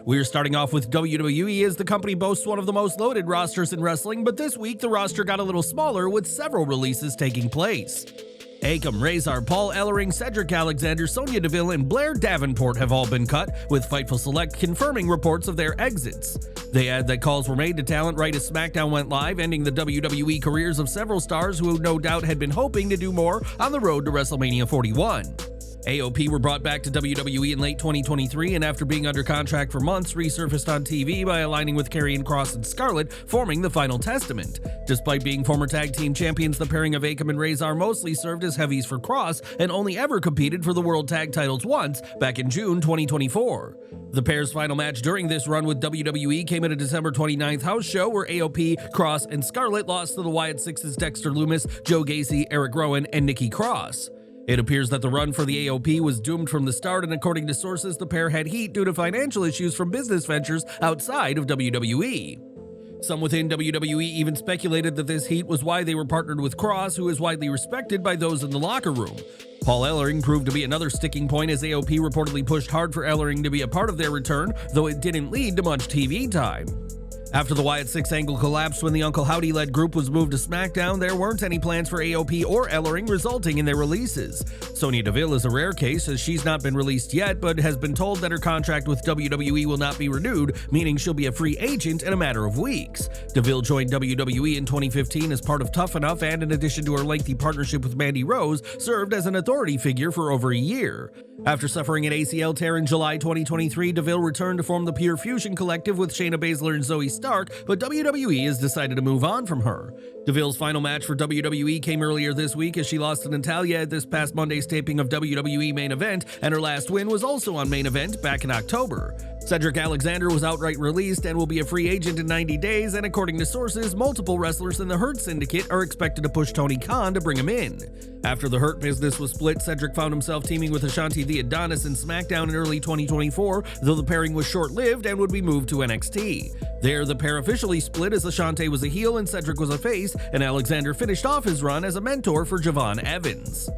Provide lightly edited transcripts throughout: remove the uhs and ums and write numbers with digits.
We're starting off with WWE, as the company boasts one of the most loaded rosters in wrestling, but this week the roster got a little smaller with several releases taking place. Akam, Razor, Paul Ellering, Cedric Alexander, Sonya Deville, and Blair Davenport have all been cut, with Fightful Select confirming reports of their exits. They add that calls were made to talent right as Smackdown went live, ending the WWE careers of several stars who no doubt had been hoping to do more on the road to WrestleMania 41. AOP were brought back to WWE in late 2023, and after being under contract for months, resurfaced on TV by aligning with Karrion Kross and Scarlett, forming the Final Testament. Despite being former tag team champions, the pairing of Akam and Razor mostly served as heavies for Kross and only ever competed for the World Tag titles once, back in June 2024. The pair's final match during this run with WWE came at a December 29th house show where AOP, Kross, and Scarlett lost to the Wyatt Six's Dexter Lumis, Joe Gacy, Eric Rowan, and Nikki Cross. It appears that the run for the AOP was doomed from the start, and according to sources, the pair had heat due to financial issues from business ventures outside of WWE. Some within WWE even speculated that this heat was why they were partnered with Kross, who is widely respected by those in the locker room. Paul Ellering proved to be another sticking point, as AOP reportedly pushed hard for Ellering to be a part of their return, though it didn't lead to much TV time. After the Wyatt Six angle collapsed when the Uncle Howdy-led group was moved to SmackDown, there weren't any plans for AOP or Ellering, resulting in their releases. Sonya Deville is a rare case, as she's not been released yet, but has been told that her contract with WWE will not be renewed, meaning she'll be a free agent in a matter of weeks. Deville joined WWE in 2015 as part of Tough Enough, and in addition to her lengthy partnership with Mandy Rose, served as an authority figure for over a year. After suffering an ACL tear in July 2023, Deville returned to form the Pure Fusion Collective with Shayna Baszler and Zoe Stark, but WWE has decided to move on from her. Deville's final match for WWE came earlier this week as she lost to Natalya at this past Monday's taping of WWE Main Event, and her last win was also on Main Event back in October. Cedric Alexander was outright released and will be a free agent in 90 days, and according to sources, multiple wrestlers in the Hurt Syndicate are expected to push Tony Khan to bring him in. After the Hurt business was split, Cedric found himself teaming with Ashanti the Adonis in SmackDown in early 2024, though the pairing was short-lived and would be moved to NXT. There, the pair officially split as Ashanti was a heel and Cedric was a face, and Alexander finished off his run as a mentor for Javon Evans.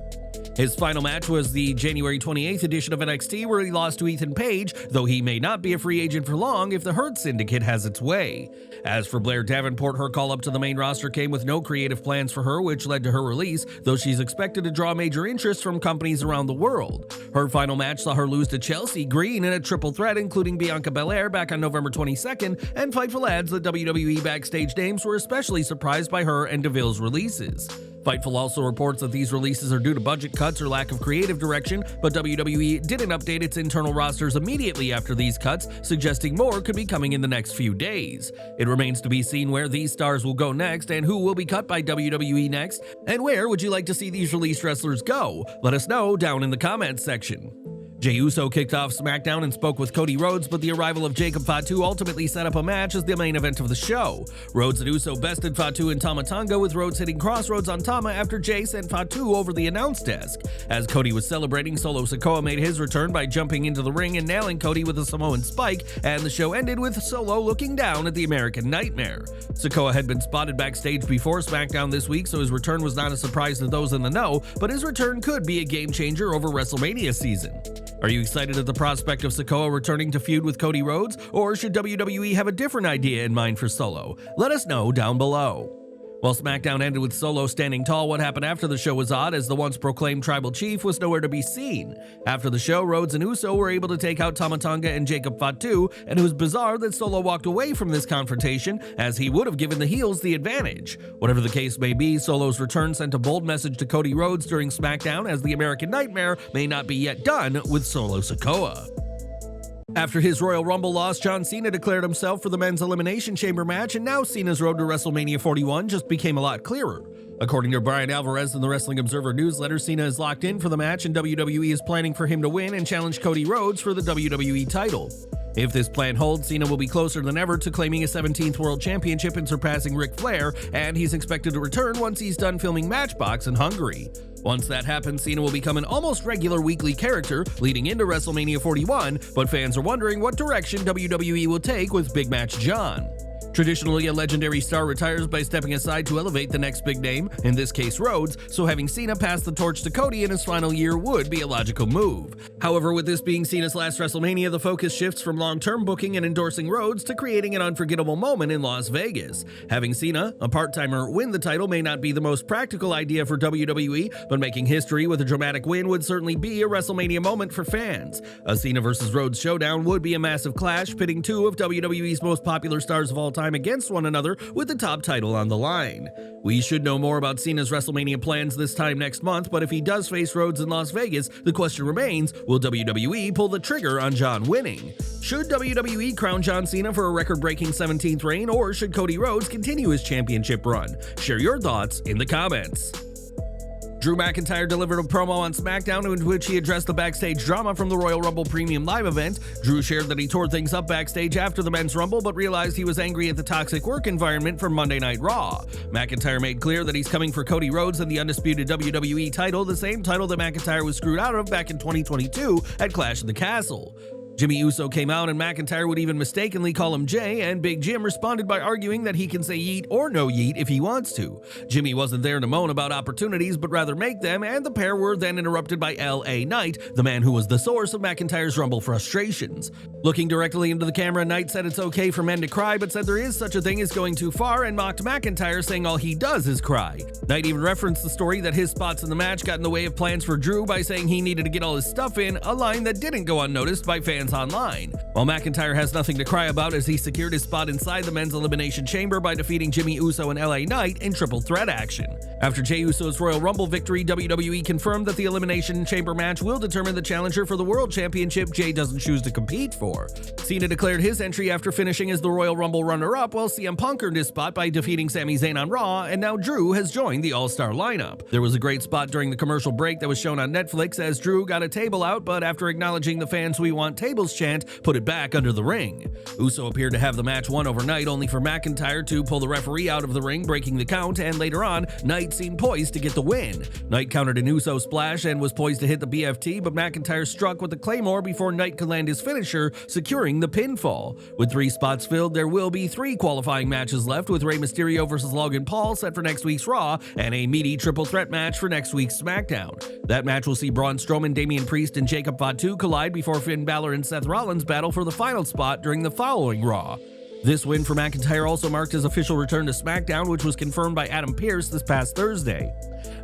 His final match was the January 28th edition of NXT, where he lost to Ethan Page, though he may not be a free agent for long if the Hurt Syndicate has its way. As for Blair Davenport, her call-up to the main roster came with no creative plans for her, which led to her release, though she's expected to draw major interest from companies around the world. Her final match saw her lose to Chelsea Green in a triple threat, including Bianca Belair back on November 22nd, and Fightful adds that WWE backstage names were especially surprised by her and Deville's releases. Fightful also reports that these releases are due to budget cuts or lack of creative direction, but WWE didn't update its internal rosters immediately after these cuts, suggesting more could be coming in the next few days. It remains to be seen where these stars will go next and who will be cut by WWE next, and where would you like to see these released wrestlers go? Let us know down in the comments section. Jey Uso kicked off SmackDown and spoke with Cody Rhodes, but the arrival of Jacob Fatu ultimately set up a match as the main event of the show. Rhodes and Uso bested Fatu in Tama Tonga, with Rhodes hitting crossroads on Tama after Jey sent Fatu over the announce desk. As Cody was celebrating, Solo Sikoa made his return by jumping into the ring and nailing Cody with a Samoan spike, and the show ended with Solo looking down at the American Nightmare. Sikoa had been spotted backstage before SmackDown this week, so his return was not a surprise to those in the know, but his return could be a game changer over WrestleMania season. Are you excited at the prospect of Sikoa returning to feud with Cody Rhodes, or should WWE have a different idea in mind for Solo? Let us know down below. While SmackDown ended with Solo standing tall, what happened after the show was odd, as the once proclaimed tribal chief was nowhere to be seen. After the show, Rhodes and Uso were able to take out Tama Tonga and Jacob Fatu, and it was bizarre that Solo walked away from this confrontation, as he would have given the heels the advantage. Whatever the case may be, Solo's return sent a bold message to Cody Rhodes during SmackDown, as the American Nightmare may not be yet done with Solo Sikoa. After his Royal Rumble loss, John Cena declared himself for the men's Elimination Chamber match, and now Cena's road to WrestleMania 41 just became a lot clearer. According to Brian Alvarez in the Wrestling Observer newsletter, Cena is locked in for the match, and WWE is planning for him to win and challenge Cody Rhodes for the WWE title. If this plan holds, Cena will be closer than ever to claiming a 17th World Championship and surpassing Ric Flair, and he's expected to return once he's done filming Matchbox in Hungary. Once that happens, Cena will become an almost regular weekly character leading into WrestleMania 41, but fans are wondering what direction WWE will take with Big Match John. Traditionally, a legendary star retires by stepping aside to elevate the next big name, in this case Rhodes, so having Cena pass the torch to Cody in his final year would be a logical move. However, with this being Cena's last WrestleMania, the focus shifts from long-term booking and endorsing Rhodes to creating an unforgettable moment in Las Vegas. Having Cena, a part-timer, win the title may not be the most practical idea for WWE, but making history with a dramatic win would certainly be a WrestleMania moment for fans. A Cena vs. Rhodes showdown would be a massive clash, pitting two of WWE's most popular stars of all time against one another with the top title on the line. We should know more about Cena's WrestleMania plans this time next month, but if he does face Rhodes in Las Vegas, the question remains, will WWE pull the trigger on John winning? Should WWE crown John Cena for a record-breaking 17th reign, or should Cody Rhodes continue his championship run? Share your thoughts in the comments. Drew McIntyre delivered a promo on Smackdown in which he addressed the backstage drama from the Royal Rumble Premium Live event. Drew shared that he tore things up backstage after the Men's Rumble, but realized he was angry at the toxic work environment from Monday Night Raw. McIntyre made clear that he's coming for Cody Rhodes and the undisputed WWE title, the same title that McIntyre was screwed out of back in 2022 at Clash of the Castle. Jimmy Uso came out and McIntyre would even mistakenly call him Jay, and Big Jim responded by arguing that he can say yeet or no yeet if he wants to. Jimmy wasn't there to moan about opportunities but rather make them, and the pair were then interrupted by LA Knight, the man who was the source of McIntyre's Rumble frustrations. Looking directly into the camera, Knight said it's okay for men to cry, but said there is such a thing as going too far, and mocked McIntyre, saying all he does is cry. Knight even referenced the story that his spots in the match got in the way of plans for Drew by saying he needed to get all his stuff in, a line that didn't go unnoticed by fans online. While McIntyre has nothing to cry about as he secured his spot inside the men's elimination chamber by defeating Jimmy Uso and LA Knight in triple threat action. After Jey Uso's Royal Rumble victory, WWE confirmed that the elimination chamber match will determine the challenger for the World Championship Jey doesn't choose to compete for. Cena declared his entry after finishing as the Royal Rumble runner-up, while CM Punk earned his spot by defeating Sami Zayn on Raw, and now Drew has joined the All-Star lineup. There was a great spot during the commercial break that was shown on Netflix as Drew got a table out, but after acknowledging the fans "We want tables" chant, put it back under the ring. Uso appeared to have the match won overnight, only for McIntyre to pull the referee out of the ring, breaking the count, and later on, Knight seemed poised to get the win. Knight countered an Uso splash and was poised to hit the BFT, but McIntyre struck with the Claymore before Knight could land his finisher, securing the pinfall. With 3 spots filled, there will be 3 qualifying matches left, with Rey Mysterio versus Logan Paul set for next week's Raw, and a meaty triple threat match for next week's SmackDown. That match will see Braun Strowman, Damian Priest, and Jacob Fatu collide before Finn Balor and Seth Rollins battle for the final spot during the following Raw. This win for McIntyre also marked his official return to SmackDown, which was confirmed by Adam Pearce this past Thursday.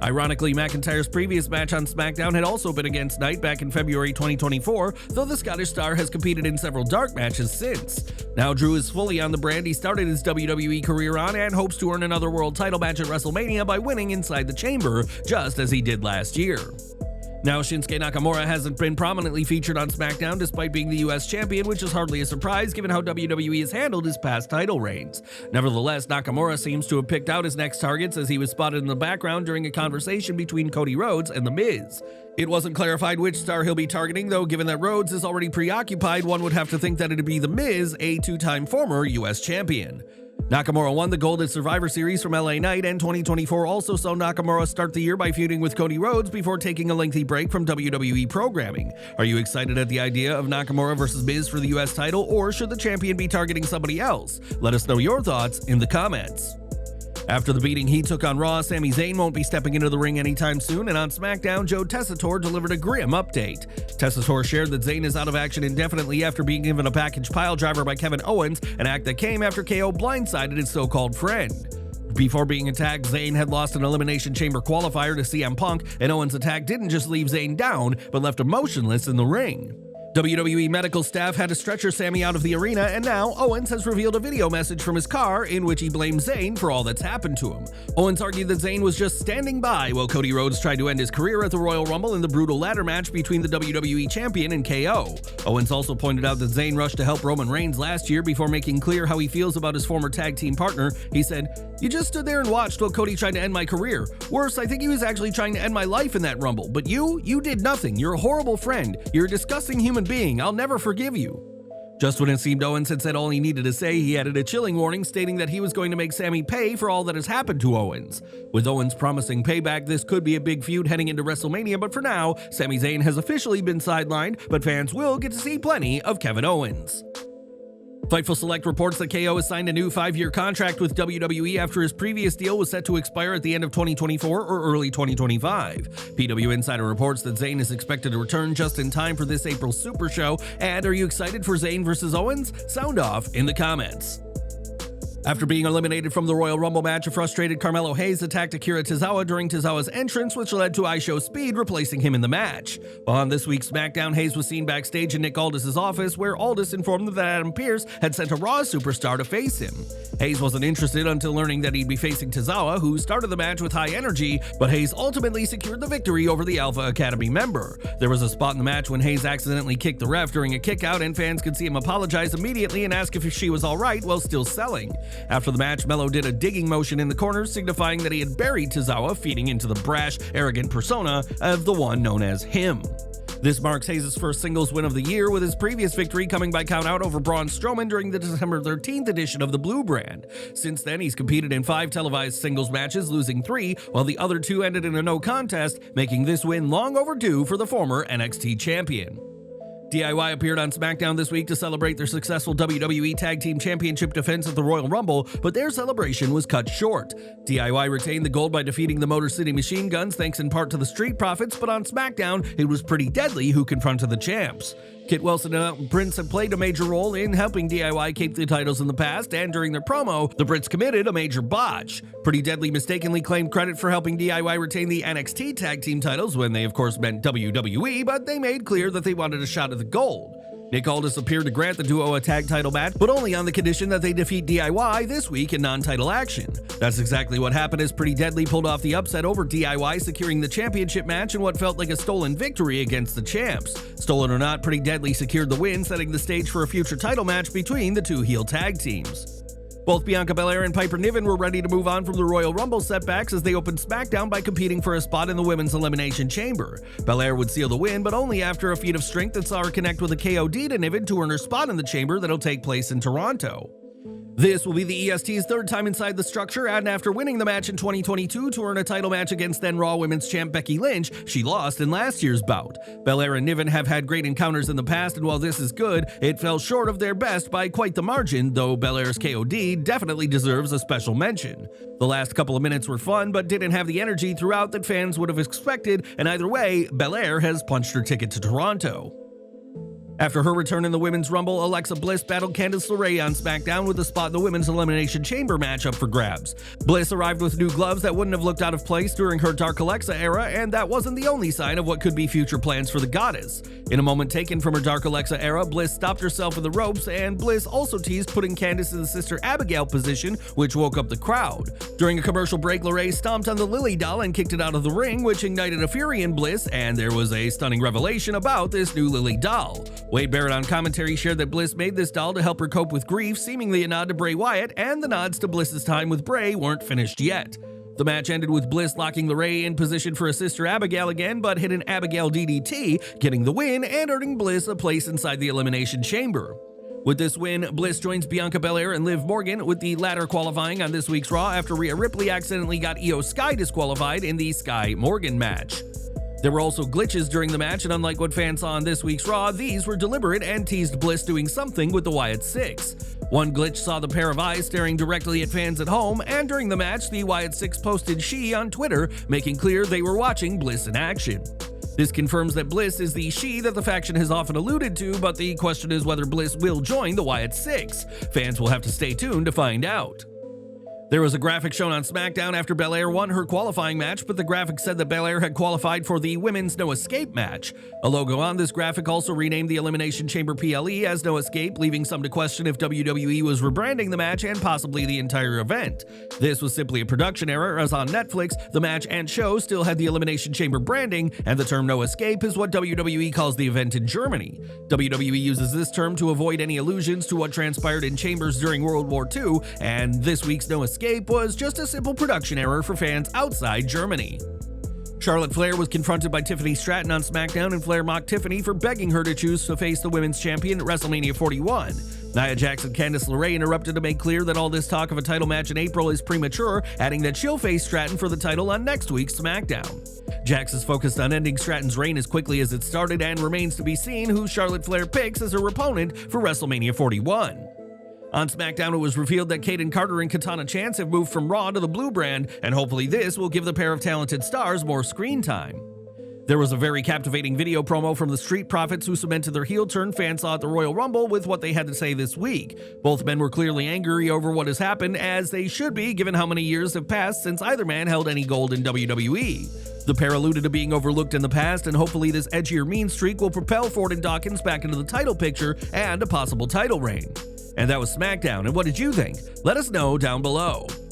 Ironically, McIntyre's previous match on SmackDown had also been against Knight back in February 2024, though the Scottish star has competed in several dark matches since. Now Drew is fully on the brand he started his WWE career on and hopes to earn another world title match at WrestleMania by winning Inside the Chamber, just as he did last year. Now, Shinsuke Nakamura hasn't been prominently featured on SmackDown despite being the US champion, which is hardly a surprise given how WWE has handled his past title reigns. Nevertheless, Nakamura seems to have picked out his next targets as he was spotted in the background during a conversation between Cody Rhodes and The Miz. It wasn't clarified which star he'll be targeting, though given that Rhodes is already preoccupied, one would have to think that it'd be The Miz, a 2-time former US champion. Nakamura won the gold at Survivor Series from LA Knight, and 2024 also saw Nakamura start the year by feuding with Cody Rhodes before taking a lengthy break from WWE programming. Are you excited at the idea of Nakamura versus Miz for the US title, or should the champion be targeting somebody else? Let us know your thoughts in the comments. After the beating he took on Raw, Sami Zayn won't be stepping into the ring anytime soon, and on SmackDown, Joe Tessitore delivered a grim update. Tessitore shared that Zayn is out of action indefinitely after being given a package piledriver by Kevin Owens, an act that came after KO blindsided his so-called friend. Before being attacked, Zayn had lost an Elimination Chamber qualifier to CM Punk, and Owens' attack didn't just leave Zayn down, but left him motionless in the ring. WWE medical staff had to stretcher Sami out of the arena, and now Owens has revealed a video message from his car in which he blames Zayn for all that's happened to him. Owens argued that Zayn was just standing by while Cody Rhodes tried to end his career at the Royal Rumble in the brutal ladder match between the WWE Champion and KO. Owens also pointed out that Zayn rushed to help Roman Reigns last year before making clear how he feels about his former tag team partner. He said, "You just stood there and watched while Cody tried to end my career. Worse, I think he was actually trying to end my life in that Rumble. But you did nothing. You're a horrible friend. You're a disgusting human being. I'll never forgive you." Just when it seemed Owens had said all he needed to say, he added a chilling warning stating that he was going to make Sami pay for all that has happened to Owens. With Owens promising payback, this could be a big feud heading into WrestleMania, but for now, Sami Zayn has officially been sidelined, but fans will get to see plenty of Kevin Owens. Fightful Select reports that KO has signed a new 5-year contract with WWE after his previous deal was set to expire at the end of 2024 or early 2025. PW Insider reports that Zayn is expected to return just in time for this April's Super Show. And are you excited for Zayn versus Owens? Sound off in the comments. After being eliminated from the Royal Rumble match, a frustrated Carmelo Hayes attacked Akira Tozawa during Tozawa's entrance, which led to iShow Speed replacing him in the match. On this week's Smackdown, Hayes was seen backstage in Nick Aldis' office, where Aldis informed him that Adam Pearce had sent a Raw superstar to face him. Hayes wasn't interested until learning that he'd be facing Tozawa, who started the match with high energy, but Hayes ultimately secured the victory over the Alpha Academy member. There was a spot in the match when Hayes accidentally kicked the ref during a kickout, and fans could see him apologize immediately and ask if she was alright while still selling. After the match, Melo did a digging motion in the corner, signifying that he had buried Tozawa, feeding into the brash, arrogant persona of the one known as him. This marks Hayes' first singles win of the year, with his previous victory coming by countout over Braun Strowman during the December 13th edition of the Blue Brand. Since then, he's competed in 5 televised singles matches, losing 3, while the other 2 ended in a no contest, making this win long overdue for the former NXT champion. DIY appeared on Smackdown this week to celebrate their successful WWE Tag Team Championship defense at the Royal Rumble, but their celebration was cut short. DIY retained the gold by defeating the Motor City Machine Guns thanks in part to the Street Profits, but on Smackdown, it was Pretty Deadly who confronted the champs. Kit Wilson and Elton Prince have played a major role in helping DIY keep the titles in the past, and during their promo, the Brits committed a major botch. Pretty Deadly mistakenly claimed credit for helping DIY retain the NXT Tag Team titles when they of course meant WWE, but they made clear that they wanted a shot at the gold. Nick Aldis appeared to grant the duo a tag title match, but only on the condition that they defeat DIY this week in non-title action. That's exactly what happened as Pretty Deadly pulled off the upset over DIY, securing the championship match in what felt like a stolen victory against the champs. Stolen or not, Pretty Deadly secured the win, setting the stage for a future title match between the 2 heel tag teams. Both Bianca Belair and Piper Niven were ready to move on from the Royal Rumble setbacks as they opened Smackdown by competing for a spot in the Women's Elimination Chamber. Belair would seal the win, but only after a feat of strength that saw her connect with a KOD to Niven to earn her spot in the chamber that'll take place in Toronto. This will be the EST's 3rd time inside the structure, and after winning the match in 2022 to earn a title match against then Raw Women's Champ Becky Lynch, she lost in last year's bout. Belair and Niven have had great encounters in the past, and while this is good, it fell short of their best by quite the margin, though Belair's KOD definitely deserves a special mention. The last couple of minutes were fun, but didn't have the energy throughout that fans would have expected, and either way, Belair has punched her ticket to Toronto. After her return in the Women's Rumble, Alexa Bliss battled Candice LeRae on SmackDown with a spot in the Women's Elimination Chamber match up for grabs. Bliss arrived with new gloves that wouldn't have looked out of place during her Dark Alexa era, and that wasn't the only sign of what could be future plans for the goddess. In a moment taken from her Dark Alexa era, Bliss stopped herself in the ropes, and Bliss also teased putting Candice in the Sister Abigail position, which woke up the crowd. During a commercial break, LeRae stomped on the Lily doll and kicked it out of the ring, which ignited a fury in Bliss, and there was a stunning revelation about this new Lily doll. Wade Barrett on commentary shared that Bliss made this doll to help her cope with grief, seemingly a nod to Bray Wyatt, and the nods to Bliss's time with Bray weren't finished yet. The match ended with Bliss locking LeRae in position for a Sister Abigail again, but hit an Abigail DDT, getting the win and earning Bliss a place inside the Elimination Chamber. With this win, Bliss joins Bianca Belair and Liv Morgan, with the latter qualifying on this week's Raw after Rhea Ripley accidentally got Io Sky disqualified in the Sky-Morgan match. There were also glitches during the match, and unlike what fans saw on this week's Raw, these were deliberate and teased Bliss doing something with the Wyatt Six. One glitch saw the pair of eyes staring directly at fans at home, and during the match, the Wyatt Six posted "she" on Twitter, making clear they were watching Bliss in action. This confirms that Bliss is the "she" that the faction has often alluded to, but the question is whether Bliss will join the Wyatt Six. Fans will have to stay tuned to find out. There was a graphic shown on SmackDown after Belair won her qualifying match, but the graphic said that Belair had qualified for the Women's No Escape match. A logo on this graphic also renamed the Elimination Chamber PLE as No Escape, leaving some to question if WWE was rebranding the match and possibly the entire event. This was simply a production error, as on Netflix, the match and show still had the Elimination Chamber branding, and the term No Escape is what WWE calls the event in Germany. WWE uses this term to avoid any allusions to what transpired in chambers during World War II, and this week's No Escape was just a simple production error for fans outside Germany. Charlotte Flair was confronted by Tiffany Stratton on SmackDown, and Flair mocked Tiffany for begging her to choose to face the women's champion at WrestleMania 41. Nia Jax and Candice LeRae interrupted to make clear that all this talk of a title match in April is premature, adding that she'll face Stratton for the title on next week's SmackDown. Jax is focused on ending Stratton's reign as quickly as it started, and remains to be seen who Charlotte Flair picks as her opponent for WrestleMania 41. On Smackdown, it was revealed that Kaden Carter and Katana Chance have moved from Raw to the Blue brand, and hopefully this will give the pair of talented stars more screen time. There was a very captivating video promo from the Street Profits who cemented their heel turn fans saw at the Royal Rumble with what they had to say this week. Both men were clearly angry over what has happened, as they should be given how many years have passed since either man held any gold in WWE. The pair alluded to being overlooked in the past, and hopefully this edgier mean streak will propel Ford and Dawkins back into the title picture and a possible title reign. And that was Smackdown, and what did you think? Let us know down below.